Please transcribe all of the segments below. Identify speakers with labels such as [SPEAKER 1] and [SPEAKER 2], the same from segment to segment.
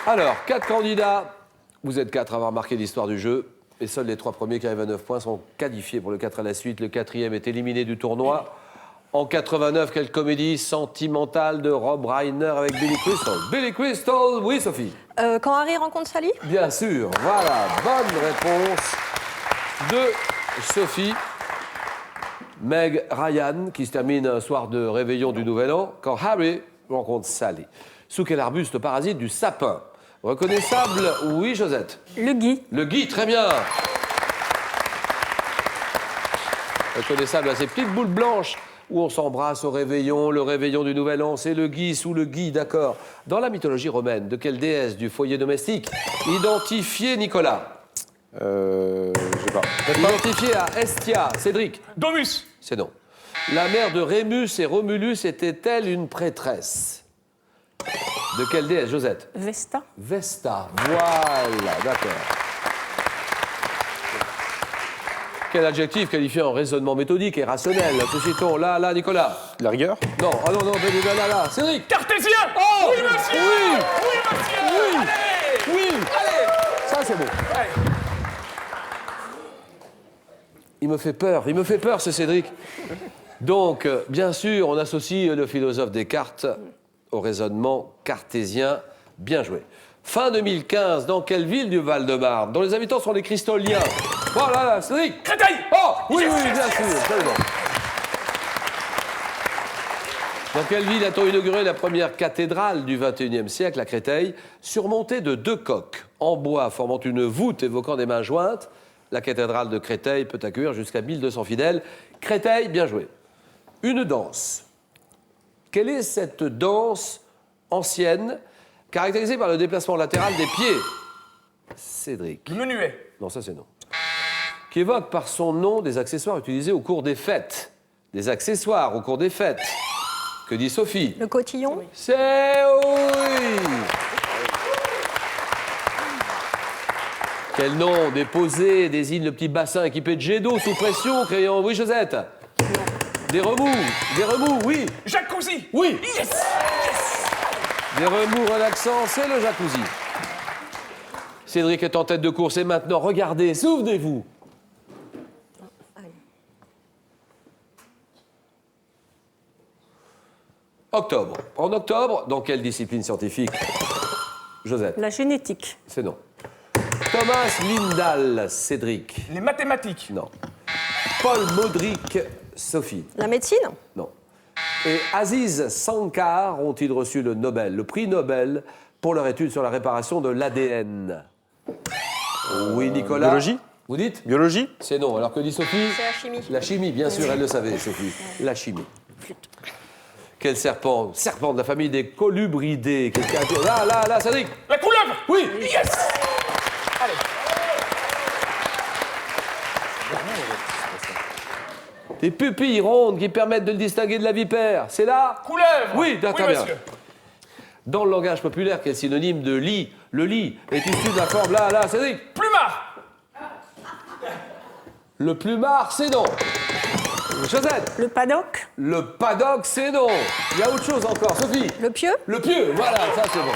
[SPEAKER 1] Alors, 4 candidats. Vous êtes 4 à avoir marqué l'histoire du jeu. Et seuls les 3 premiers qui arrivent à 9 points sont qualifiés pour le 4 à la suite. Le 4e est éliminé du tournoi. En 89, quelle comédie sentimentale de Rob Reiner avec Billy Crystal. Billy Crystal, oui Sophie.
[SPEAKER 2] Quand Harry rencontre Sally?
[SPEAKER 1] Bien sûr, voilà, bonne réponse de Sophie. Meg Ryan, qui se termine un soir de réveillon du Nouvel An, quand Harry rencontre Sally. Sous quel arbuste parasite du sapin? Reconnaissable, oui Josette.
[SPEAKER 2] Le gui.
[SPEAKER 1] Le gui, très bien. Reconnaissable à ces petites boules blanches où on s'embrasse au réveillon, le réveillon du Nouvel An, c'est le gui sous le gui, d'accord. Dans la mythologie romaine, de quelle déesse du foyer domestique identifié Nicolas?
[SPEAKER 3] Je sais pas.
[SPEAKER 1] Identifié à Estia, Cédric?
[SPEAKER 4] Domus.
[SPEAKER 1] C'est non. La mère de Rémus et Romulus était-elle une prêtresse? De quelle déesse, Josette?
[SPEAKER 2] Vesta.
[SPEAKER 1] Vesta, voilà, d'accord. Quel adjectif qualifié en raisonnement méthodique et rationnel? Citons là, Nicolas.
[SPEAKER 3] La rigueur?
[SPEAKER 1] Non, ah non, là, Cédric.
[SPEAKER 4] Cartésien.
[SPEAKER 1] Oh
[SPEAKER 4] Oui, monsieur.
[SPEAKER 1] Oui,
[SPEAKER 4] Oui, monsieur.
[SPEAKER 1] oui,
[SPEAKER 4] Allez.
[SPEAKER 1] oui.
[SPEAKER 4] Allez.
[SPEAKER 1] Ça, c'est bon.
[SPEAKER 4] Allez.
[SPEAKER 1] Il me fait peur, ce Cédric. Donc, bien sûr, on associe le philosophe Descartes au raisonnement cartésien. Bien joué. Fin 2015, dans quelle ville du Val-de-Marne, dont les habitants sont les Cristoliens? Voilà, Cédric.
[SPEAKER 4] Créteil.
[SPEAKER 1] Oh, oui,
[SPEAKER 4] Yes,
[SPEAKER 1] oui,
[SPEAKER 4] yes,
[SPEAKER 1] bien
[SPEAKER 4] yes,
[SPEAKER 1] sûr,
[SPEAKER 4] yes.
[SPEAKER 1] absolument. Dans quelle ville a-t-on inauguré la première cathédrale du XXIe siècle, à Créteil, surmontée de 2 coques en bois formant une voûte évoquant des mains jointes? La cathédrale de Créteil peut accueillir jusqu'à 1200 fidèles. Créteil, bien joué. Une danse. Quelle est cette danse ancienne, caractérisée par le déplacement latéral des pieds? Cédric.
[SPEAKER 4] Le menuet.
[SPEAKER 1] Non, ça c'est non. Qui évoque par son nom des accessoires utilisés au cours des fêtes. Des accessoires au cours des fêtes. Que dit Sophie?
[SPEAKER 2] Le cotillon.
[SPEAKER 1] C'est oui. Quel nom déposé désigne le petit bassin équipé de jets d'eau sous pression, créant... Oui, Josette? Des remous, oui.
[SPEAKER 4] Jacuzzi.
[SPEAKER 1] Oui.
[SPEAKER 4] Yes.
[SPEAKER 1] Des remous relaxants, c'est le jacuzzi. Cédric est en tête de course et maintenant, regardez, souvenez-vous. Octobre. En octobre, dans quelle discipline scientifique? Josette?
[SPEAKER 2] La génétique.
[SPEAKER 1] C'est non. Thomas Lindahl, Cédric?
[SPEAKER 4] Les mathématiques.
[SPEAKER 1] Non. Paul Modric, Sophie?
[SPEAKER 2] La médecine.
[SPEAKER 1] Non. Et Aziz Sankar ont-ils reçu le Nobel, le prix Nobel, pour leur étude sur la réparation de l'ADN? Oui, Nicolas?
[SPEAKER 3] Biologie?
[SPEAKER 1] Vous dites?
[SPEAKER 3] Biologie?
[SPEAKER 1] C'est non. Alors que dit Sophie?
[SPEAKER 2] C'est la chimie.
[SPEAKER 1] La chimie, bien sûr, elle le savait, Sophie. La chimie. Quel serpent? Serpent de la famille des colubridés. Là, Cédric?
[SPEAKER 4] La couleuvre.
[SPEAKER 1] Oui.
[SPEAKER 4] Yes. Allez.
[SPEAKER 1] Des pupilles rondes qui permettent de le distinguer de la vipère. C'est là?
[SPEAKER 4] Couleuvre.
[SPEAKER 1] Oui, d'accord,
[SPEAKER 4] oui,
[SPEAKER 1] bien.
[SPEAKER 4] monsieur.
[SPEAKER 1] Dans le langage populaire, quel synonyme de lit? Le lit est issu de la forme là, Cédric?
[SPEAKER 4] Plumard.
[SPEAKER 1] Le plumard, c'est non. Josette?
[SPEAKER 2] Le paddock.
[SPEAKER 1] Le paddock, c'est non. Il y a autre chose encore, Sophie?
[SPEAKER 2] Le pieu.
[SPEAKER 1] Le pieu, voilà, ça c'est bon.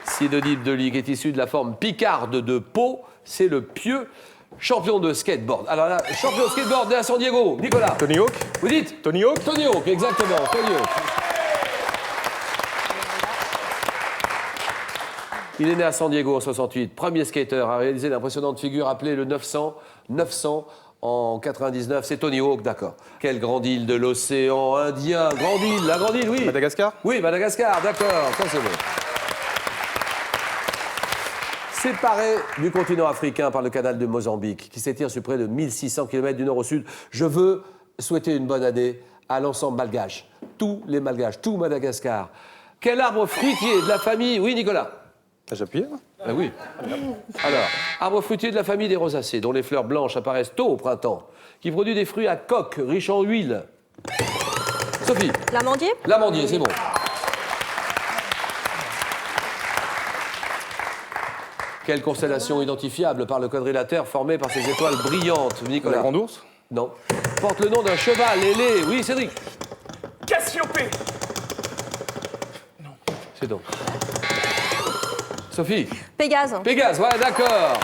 [SPEAKER 1] Synonyme de lit qui est issu de la forme picarde de peau, c'est le pieu. Champion de skateboard. Alors là, champion de skateboard né à San Diego, Nicolas.
[SPEAKER 3] Tony Hawk?
[SPEAKER 1] Vous dites?
[SPEAKER 3] Tony Hawk?
[SPEAKER 1] Tony Hawk, exactement, Tony Hawk. Il est né à San Diego en 68. Premier skater à réaliser l'impressionnante figure appelée le 900. 900 en 99, c'est Tony Hawk, d'accord. Quelle grande île de l'océan Indien? Grande île, la grande île, oui.
[SPEAKER 3] Madagascar?
[SPEAKER 1] Oui, Madagascar, d'accord, ça c'est bon. Séparé du continent africain par le canal de Mozambique, qui s'étire sur près de 1600 km du nord au sud, je veux souhaiter une bonne année à l'ensemble malgache. Tous les malgaches, tout Madagascar. Quel arbre fruitier de la famille... Oui, Nicolas?
[SPEAKER 3] J'appuie?
[SPEAKER 1] Ah oui. Alors, arbre fruitier de la famille des rosacées, dont les fleurs blanches apparaissent tôt au printemps, qui produit des fruits à coque, riches en huile. Sophie?
[SPEAKER 2] L'amandier.
[SPEAKER 1] L'amandier, c'est bon. Quelle constellation identifiable par le quadrilatère formé par ces étoiles brillantes, Nicolas?
[SPEAKER 3] La grande ours?
[SPEAKER 1] Non. Porte le nom d'un cheval ailé. Oui, Cédric?
[SPEAKER 4] Cassiopée.
[SPEAKER 1] C'est donc. Sophie.
[SPEAKER 2] Pégase.
[SPEAKER 1] Pégase, ouais, d'accord.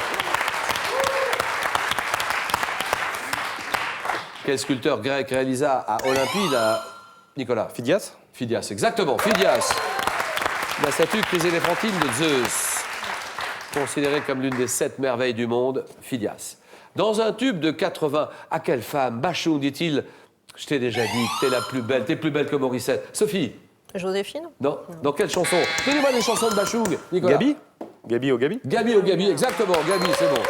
[SPEAKER 1] Quel sculpteur grec réalisa à Olympie Nicolas?
[SPEAKER 3] Phidias.
[SPEAKER 1] Phidias, exactement, Phidias. La statue chryséléphantine de Zeus, considérée comme l'une des 7 merveilles du monde, Phidias. Dans un tube de 80, à quelle femme Bachung dit-il: je t'ai déjà dit, t'es la plus belle, t'es plus belle que Morissette. Sophie?
[SPEAKER 2] Joséphine.
[SPEAKER 1] Non. Dans quelle chanson? Donnez-moi des chansons de Bachung, Nicolas.
[SPEAKER 3] Gabi. Gabi au Gabi.
[SPEAKER 1] Gabi au Gabi, exactement, Gabi, c'est bon.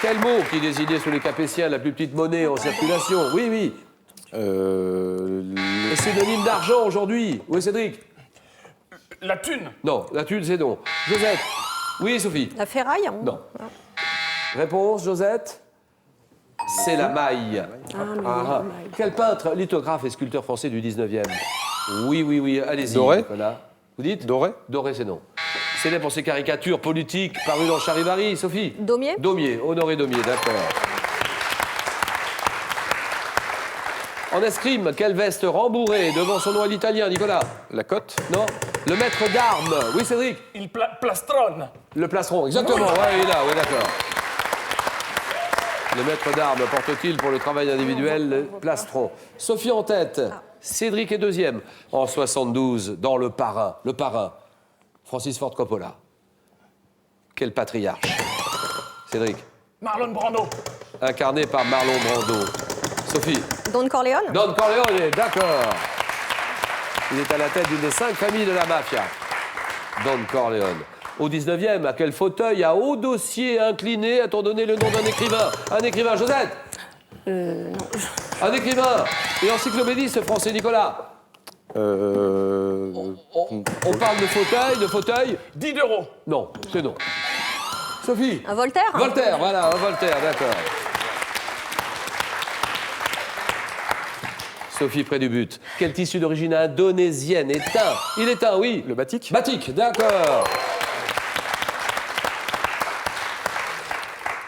[SPEAKER 1] Quel mot qui désignait sous les Capétiens la plus petite monnaie en circulation? Oui, oui. Et synonyme d'argent aujourd'hui. Oui, Cédric?
[SPEAKER 4] La thune.
[SPEAKER 1] Non, la thune, c'est non. Josette? Oui, Sophie?
[SPEAKER 2] La ferraille.
[SPEAKER 1] Non. Réponse, Josette? C'est la maille. Ah. Quel peintre, lithographe et sculpteur français du 19e? Oui, oui, oui, allez-y.
[SPEAKER 3] Doré?
[SPEAKER 1] Nicolas. Vous dites?
[SPEAKER 3] Doré.
[SPEAKER 1] Doré, c'est non. Célèbre pour ses caricatures politiques parues dans Charivari. Sophie?
[SPEAKER 2] Daumier.
[SPEAKER 1] Daumier, Honoré Daumier, d'accord. En escrime, quelle veste rembourrée devant son nom à l'italien, Nicolas?
[SPEAKER 3] La cote.
[SPEAKER 1] Non. Le maître d'armes. Oui, Cédric?
[SPEAKER 4] Il plastronne.
[SPEAKER 1] Le plastron, exactement. Ouais, il est là, oui, d'accord. Le maître d'armes porte-t-il pour le travail individuel le plastron? Sophie en tête. Cédric est deuxième. En 72, dans Le Parrain. Le Parrain. Francis Ford Coppola. Quel patriarche? Cédric.
[SPEAKER 4] Marlon Brando.
[SPEAKER 1] Incarné par Marlon Brando. Sophie.
[SPEAKER 2] Don Corleone.
[SPEAKER 1] Don Corleone, d'accord. Il est à la tête d'une des 5 familles de la mafia. Don Corleone. Au 19e, à quel fauteuil à haut dossier incliné a-t-on donné le nom d'un écrivain? Un écrivain, Josette?
[SPEAKER 2] Non.
[SPEAKER 1] Un écrivain et encyclopédiste français, Nicolas? On parle de fauteuil?
[SPEAKER 4] 10 euros.
[SPEAKER 1] Non, c'est non. Sophie?
[SPEAKER 2] Un Voltaire.
[SPEAKER 1] Voltaire, voilà, un Voltaire, d'accord. Sophie près du but. Quel tissu d'origine indonésienne est teint? Il est teint, oui.
[SPEAKER 3] Le batik.
[SPEAKER 1] Batik, d'accord.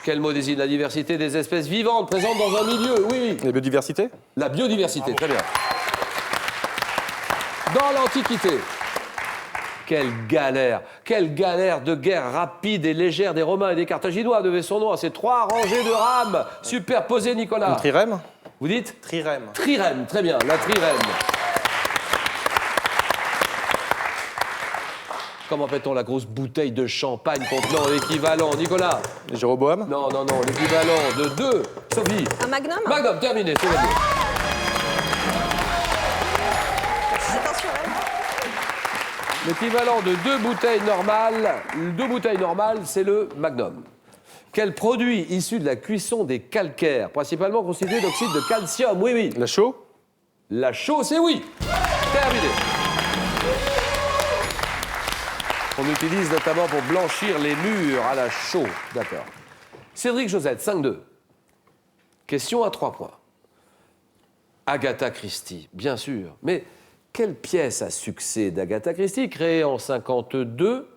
[SPEAKER 1] Quel mot désigne la diversité des espèces vivantes présentes dans un milieu? Oui.
[SPEAKER 3] La biodiversité.
[SPEAKER 1] La biodiversité, très bien. Dans l'Antiquité, quelle galère de guerre rapide et légère des Romains et des Carthaginois devait son nom à ces 3 rangées de rames superposées, Nicolas.
[SPEAKER 3] Une trirème.
[SPEAKER 1] Vous dites?
[SPEAKER 3] Trirème.
[SPEAKER 1] Trirème, très bien, la trirème. Comment appelle-t-on la grosse bouteille de champagne contenant l'équivalent, Nicolas?
[SPEAKER 3] Jéroboam.
[SPEAKER 1] Non, non, non, l'équivalent de 2. Sophie?
[SPEAKER 2] Un Magnum.
[SPEAKER 1] Magnum, terminé, c'est gagné.
[SPEAKER 2] Attention.
[SPEAKER 1] L'équivalent de 2 bouteilles normales, c'est le Magnum. Quel produit issu de la cuisson des calcaires, principalement constitué d'oxyde de calcium? Oui, oui.
[SPEAKER 3] La chaux.
[SPEAKER 1] La chaux, c'est oui. Terminé. On utilise notamment pour blanchir les murs à la chaux. D'accord. Cédric Josette, 5-2. Question à 3 points. Agatha Christie, bien sûr. Mais quelle pièce à succès d'Agatha Christie, créée en 52,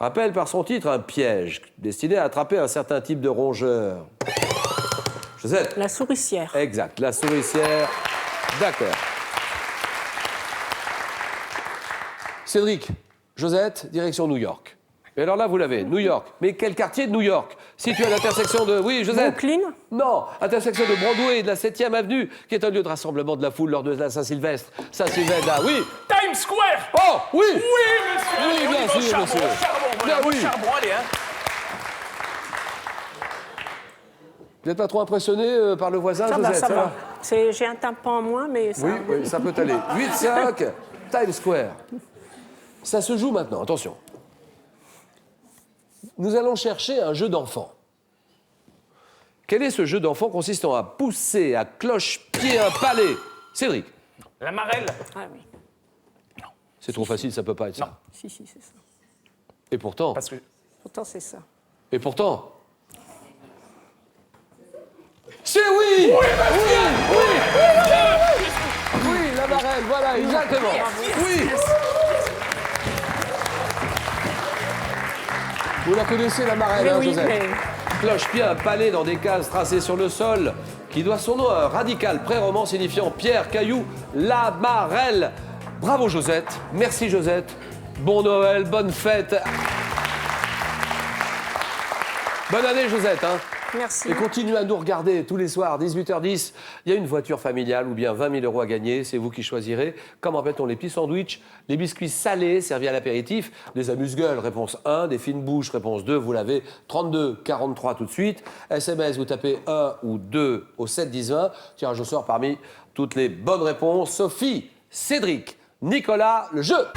[SPEAKER 1] rappelle par son titre un piège destiné à attraper un certain type de rongeur? Josette?
[SPEAKER 5] La souricière.
[SPEAKER 1] Exact, la souricière. D'accord. Cédric, Josette, direction New York. Et alors là, vous l'avez, New York. Mais quel quartier de New York? Situé à l'intersection de... Oui, Josette?
[SPEAKER 5] Brooklyn.
[SPEAKER 1] Non, intersection de Broadway et de la 7e avenue, qui est un lieu de rassemblement de la foule lors de la Saint-Sylvestre. Saint-Sylvestre, là, oui.
[SPEAKER 4] Times Square.
[SPEAKER 1] Oh, oui.
[SPEAKER 4] Oui, monsieur.
[SPEAKER 1] Oui,
[SPEAKER 4] On
[SPEAKER 1] bien
[SPEAKER 4] y va,
[SPEAKER 1] sûr,
[SPEAKER 4] charbon,
[SPEAKER 1] monsieur.
[SPEAKER 4] Charbon,
[SPEAKER 1] Bien,
[SPEAKER 4] voilà,
[SPEAKER 1] oui.
[SPEAKER 4] charbon, allez, hein.
[SPEAKER 1] Vous n'êtes pas trop impressionné par le voisin,
[SPEAKER 5] Ça va,
[SPEAKER 1] Josette?
[SPEAKER 5] ça va. J'ai un tympan en moins, mais ça...
[SPEAKER 1] Oui, oui, ça peut aller. 8-5, Times Square. Ça se joue maintenant, attention. Nous allons chercher un jeu d'enfant. Quel est ce jeu d'enfant consistant à pousser à cloche-pied un palais? Cédric?
[SPEAKER 4] La marelle.
[SPEAKER 5] Ah oui.
[SPEAKER 1] C'est trop facile, ça peut pas être ça.
[SPEAKER 5] Si, c'est ça.
[SPEAKER 1] Et pourtant,
[SPEAKER 4] Parce que
[SPEAKER 5] Pourtant, c'est ça.
[SPEAKER 1] et pourtant... C'est oui! Oui, la marelle, voilà, exactement. Oui. Vous la connaissez, la marelle,
[SPEAKER 5] Mais
[SPEAKER 1] hein,
[SPEAKER 5] oui,
[SPEAKER 1] Joseph?
[SPEAKER 5] mais...
[SPEAKER 1] Cloche-pied, un palais dans des cases tracées sur le sol, qui doit son nom à un radical pré-roman signifiant pierre, caillou, la marelle. Bravo Josette, merci Josette. Bon Noël, bonne fête. Bonne année Josette. Hein.
[SPEAKER 5] Merci.
[SPEAKER 1] Et continuez à nous regarder tous les soirs, 18h10. Il y a une voiture familiale ou bien 20 000 € à gagner. C'est vous qui choisirez. Comment appelle-t-on les petits sandwichs, les biscuits salés servis à l'apéritif, des amuse-gueules, réponse 1, des fines bouches, réponse 2. Vous l'avez 32 43 tout de suite. SMS, vous tapez 1 ou 2 au 7 10 20. Tirage au sort parmi toutes les bonnes réponses. Sophie, Cédric, Nicolas, le jeu.